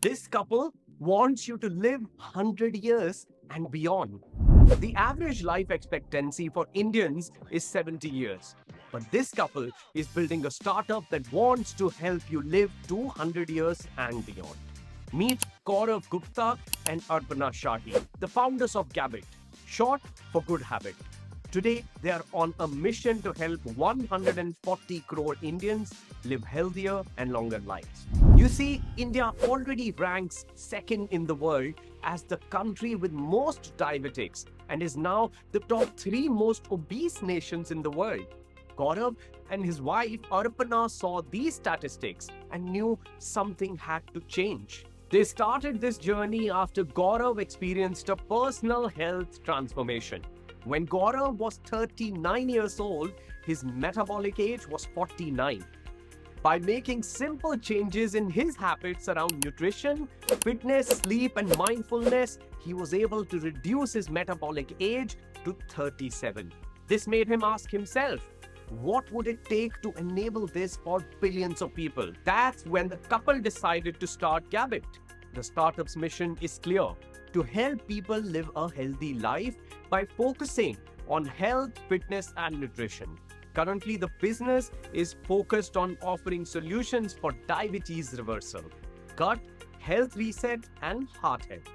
This couple wants you to live 100 years and beyond. The average life expectancy for Indians is 70 years. But this couple is building a startup that wants to help you live 200 years and beyond. Meet Gaurav Gupta and Arpana Shahi, the founders of Gabit, short for Good Habit. Today, they are on a mission to help 140 crore Indians live healthier and longer lives. You see, India already ranks second in the world as the country with most diabetics and is now the top 3 most obese nations in the world. Gaurav and his wife Arpana saw these statistics and knew something had to change. They started this journey after Gaurav experienced a personal health transformation. When Gaurav was 39 years old, his metabolic age was 49. By making simple changes in his habits around nutrition, fitness, sleep, and mindfulness, he was able to reduce his metabolic age to 37. This made him ask himself, what would it take to enable this for billions of people? That's when the couple decided to start Gabit. The startup's mission is clear: to help people live a healthy life by focusing on health, fitness, and nutrition. Currently, the business is focused on offering solutions for diabetes reversal, gut, health reset, and heart health.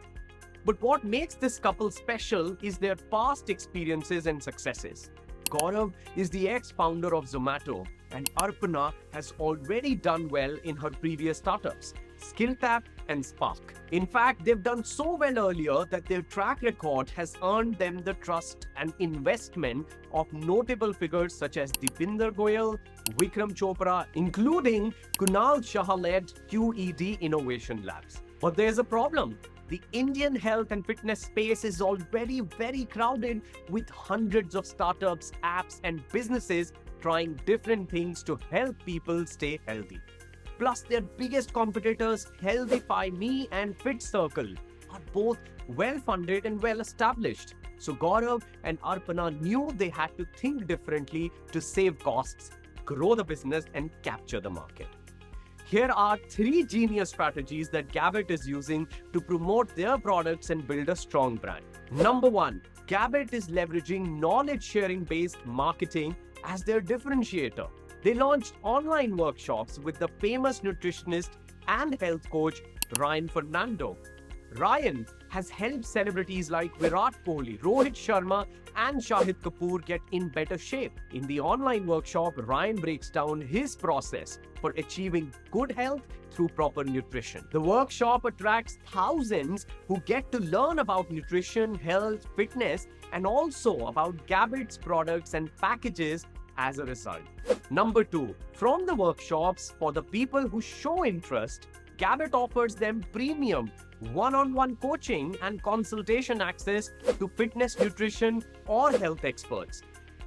But what makes this couple special is their past experiences and successes. Gaurav is the ex-founder of Zomato, and Arpana has already done well in her previous startups, SkillTap and Spark. In fact, they've done so well earlier that their track record has earned them the trust and investment of notable figures such as Deepinder Goyal, Vikram Chopra, including Kunal Shah-led QED Innovation Labs. But there's a problem. The Indian health and fitness space is already very crowded with hundreds of startups, apps, and businesses trying different things to help people stay healthy. Plus, their biggest competitors, Healthify Me and Fit Circle, are both well-funded and well-established. So Gaurav and Arpana knew they had to think differently to save costs, grow the business, and capture the market. Here are 3 genius strategies that Gabit is using to promote their products and build a strong brand. Number 1, Gabit is leveraging knowledge-sharing based marketing as their differentiator. They launched online workshops with the famous nutritionist and health coach Ryan Fernando. Ryan has helped celebrities like Virat Kohli, Rohit Sharma, and Shahid Kapoor get in better shape. In the online workshop, Ryan breaks down his process for achieving good health through proper nutrition. The workshop attracts thousands who get to learn about nutrition, health, fitness, and also about Gabit's products and packages as a result. Number 2, from the workshops, for the people who show interest, Gabit offers them premium one-on-one coaching and consultation access to fitness, nutrition, or health experts.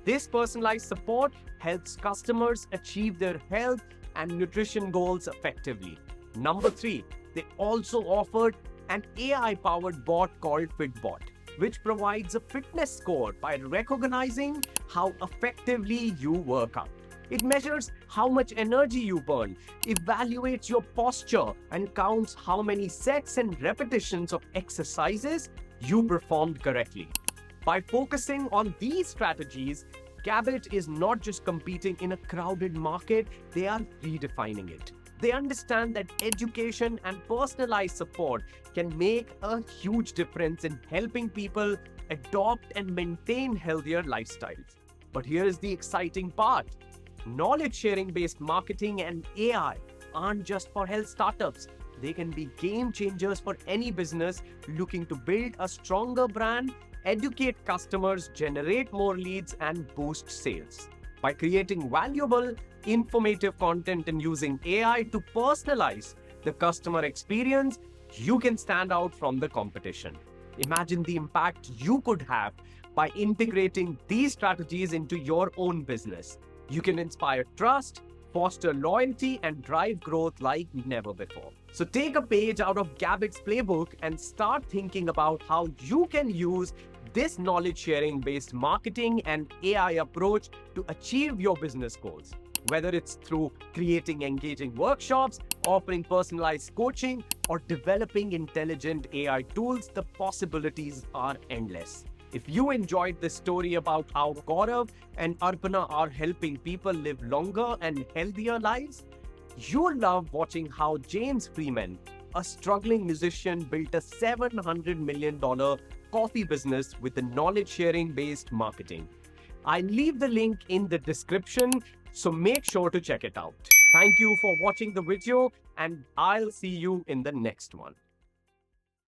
This personalized support helps customers achieve their health and nutrition goals effectively. Number 3, they also offered an AI-powered bot called FitBot, which provides a fitness score by recognizing how effectively you work out. It measures how much energy you burn, evaluates your posture, and counts how many sets and repetitions of exercises you performed correctly. By focusing on these strategies, Gabit is not just competing in a crowded market, they are redefining it. They understand that education and personalized support can make a huge difference in helping people adopt and maintain healthier lifestyles. But here is the exciting part. Knowledge-sharing based marketing and AI aren't just for health startups. They can be game changers for any business looking to build a stronger brand, educate customers, generate more leads, and boost sales. By creating valuable, informative content and using AI to personalize the customer experience, you can stand out from the competition. Imagine the impact you could have by integrating these strategies into your own business. You can inspire trust, foster loyalty, and drive growth like never before. So take a page out of Gabit's playbook and start thinking about how you can use this knowledge-sharing based marketing and AI approach to achieve your business goals. Whether it's through creating engaging workshops, offering personalized coaching, or developing intelligent AI tools, the possibilities are endless. If you enjoyed this story about how Gaurav and Arpana are helping people live longer and healthier lives, you'll love watching how James Freeman, a struggling musician, built a $700 million coffee business with a knowledge sharing based marketing. I'll leave the link in the description, so make sure to check it out. Thank you for watching the video, and I'll see you in the next one.